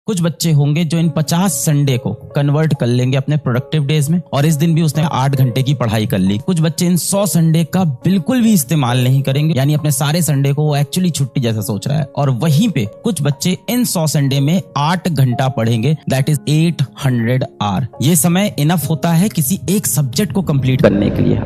कुछ बच्चे होंगे जो इन 50 संडे को कन्वर्ट कर लेंगे अपने प्रोडक्टिव डेज में और इस दिन भी उसने 8 घंटे की पढ़ाई कर ली। कुछ बच्चे इन 100 संडे का बिल्कुल भी इस्तेमाल नहीं करेंगे, यानी अपने सारे संडे को वो एक्चुअली छुट्टी जैसा सोच रहा है। और वहीं पे कुछ बच्चे इन 100 संडे में 8 घंटा पढ़ेंगे, दैट इज 800 आवर। ये समय इनफ होता है किसी एक सब्जेक्ट को कंप्लीट करने के लिए।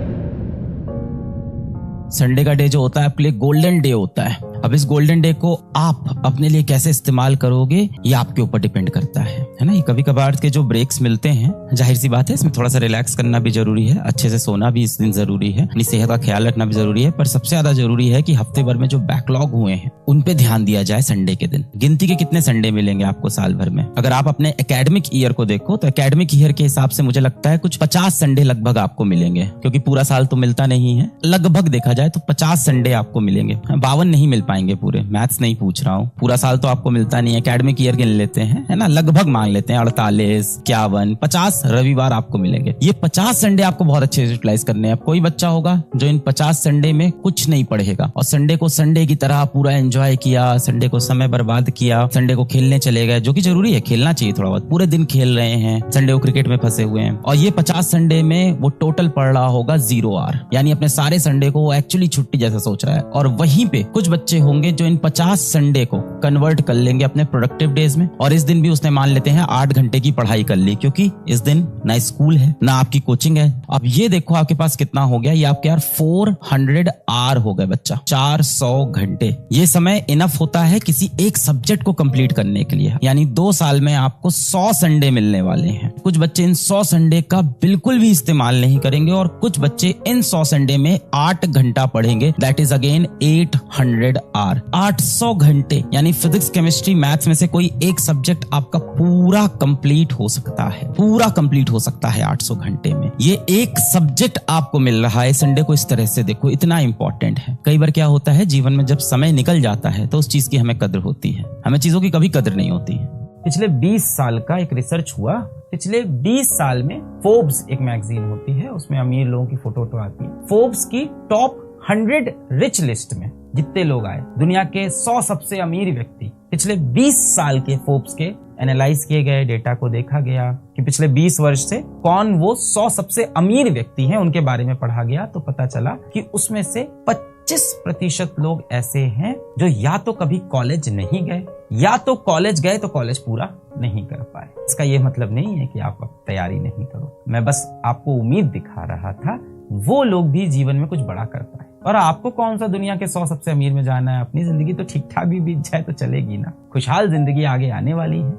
संडे का डे जो होता है आपके लिए गोल्डन डे होता है। अब इस गोल्डन डे को आप अपने लिए कैसे इस्तेमाल करोगे ये आपके ऊपर डिपेंड करता है ना। ये कभी कभार के जो ब्रेक्स मिलते हैं, जाहिर सी बात है इसमें थोड़ा सा रिलैक्स करना भी जरूरी है, अच्छे से सोना भी इस दिन जरूरी है, अपनी सेहत का ख्याल रखना भी जरूरी है। पर सबसे ज्यादा जरूरी है कि हफ्ते भर में जो बैकलॉग हुए हैं उन पे ध्यान दिया जाए संडे के दिन। गिनती के कितने संडे मिलेंगे आपको साल भर में? अगर आप अपने एकेडमिक ईयर को देखो तो एकेडमिक ईयर के हिसाब से मुझे लगता है कुछ 50 संडे लगभग आपको मिलेंगे, क्योंकि पूरा साल तो मिलता नहीं है। लगभग देखा जाए तो 50 संडे आपको मिलेंगे। 52 नहीं मिल पाएंगे पूरे, मैथ्स नहीं पूछ रहा हूँ, पूरा साल तो आपको मिलता नहीं है। एकेडमिक ईयर गिन लेते हैं, है ना, लगभग मान लेते हैं 48, 51, 50 रविवार आपको मिलेंगे। ये 50 संडे आपको बहुत अच्छे से यूटिलाइज करने हैं। कोई बच्चा होगा जो इन 50 संडे में कुछ नहीं पढ़ेगा और संडे को संडे की तरह पूरा एंजॉय किया, संडे को समय बर्बाद किया, संडे को खेलने चले गए, जो कि जरूरी है, खेलना चाहिए थोड़ा बहुत। पूरे दिन खेल रहे हैं, संडे को क्रिकेट में फंसे हुए हैं, और ये 50 संडे में वो टोटल पढ़ रहा होगा 0 आवर, यानी अपने सारे संडे को वो एक्चुअली छुट्टी जैसा सोच रहा है। और वहीं पे कुछ बच्चे होंगे जो इन 50 संडे को कन्वर्ट कर लेंगे अपने प्रोडक्टिव डेज में और इस दिन भी उसने मान लेते हैं 8 घंटे की पढ़ाई कर ली, क्योंकि इस दिन ना स्कूल है ना आपकी कोचिंग है। अब ये देखो आपके पास कितना हो गया, ये आपके यार 400 आवर हो गए बच्चा, 400 घंटे। ये समय इनफ होता है किसी एक सब्जेक्ट को कंप्लीट करने के लिए, यानी 2 साल में आपको 100 संडे मिलने वाले हैं। कुछ बच्चे इन 100 संडे का बिल्कुल भी इस्तेमाल नहीं करेंगे और कुछ बच्चे इन 100 संडे में 8 घंटा पढ़ेंगे, दैट इज अगेन 800 आवर। 800 घंटे, यानी फिजिक्स, केमिस्ट्री, मैथ्स में से कोई एक सब्जेक्ट आपका पूरा कंप्लीट हो सकता है, पूरा कंप्लीट हो सकता है 800 घंटे में। ये एक सब्जेक्ट आपको मिल रहा है संडे को, इस तरह से देखो, इतना इंपॉर्टेंट है। कई बार क्या होता है जीवन में, जब समय निकल जाता है तो उस चीज की हमें कद्र होती है, हमें चीजों की कभी कद्र नहीं होती है। पिछले 20 साल का एक रिसर्च हुआ, पिछले 20 साल में फोर्ब्स एक मैगजीन होती है, उसमें अमीर लोगों की फोटो आती है। फोर्ब्स की टॉप 100 रिच लिस्ट में जितने लोग आए, दुनिया के 100 सबसे अमीर व्यक्ति, पिछले 20 साल के फोर्ब्स के एनालाइज किए गए, डेटा को देखा गया कि पिछले 20 वर्ष से कौन वो 100 सबसे अमीर व्यक्ति हैं, उनके बारे में पढ़ा गया। तो पता चला कि उसमें से 25% लोग ऐसे हैं जो या तो कभी कॉलेज नहीं गए, या तो कॉलेज गए तो कॉलेज पूरा नहीं कर पाए। इसका ये मतलब नहीं है कि आप अब तैयारी नहीं करो, मैं बस आपको उम्मीद दिखा रहा था वो लोग भी जीवन में कुछ बड़ा कर पाए। और आपको कौन सा दुनिया के 100 सबसे अमीर में जाना है? अपनी जिंदगी तो ठीक ठाक भी बीत जाए तो चलेगी ना। खुशहाल जिंदगी आगे आने वाली है,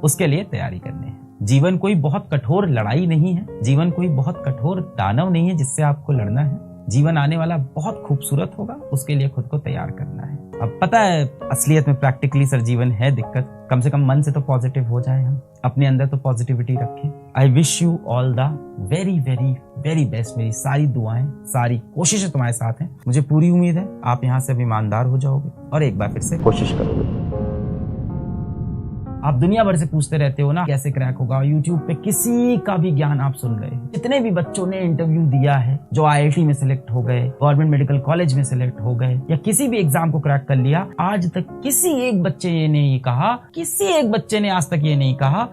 उसके लिए तैयारी करनी है। जीवन कोई बहुत कठोर लड़ाई नहीं है, जीवन कोई बहुत कठोर दानव नहीं है जिससे आपको लड़ना है। जीवन आने वाला बहुत खूबसूरत होगा, उसके लिए खुद को तैयार करना है। अब पता है असलियत में प्रैक्टिकली सर जीवन है दिक्कत, कम से कम मन से तो पॉजिटिव हो जाए, हम अपने अंदर तो पॉजिटिविटी रखें। I wish you all the very very very best. मेरी सारी दुआएं, सारी कोशिशें तुम्हारे साथ हैं। मुझे पूरी उम्मीद है आप यहाँ से अब ईमानदार हो जाओगे और एक बार फिर से कोशिश करोगे। आप दुनिया भर से पूछते रहते हो ना कैसे क्रैक होगा, यूट्यूब पे किसी का भी ज्ञान आप सुन रहे हो। जितने भी बच्चों ने इंटरव्यू दिया है, जो IIT में सिलेक्ट हो गए, गवर्नमेंट मेडिकल कॉलेज में सिलेक्ट हो गए, या किसी भी एग्जाम को क्रैक कर लिया, आज तक किसी एक बच्चे ने ये नहीं कहा, किसी एक बच्चे ने आज तक ये नहीं कहा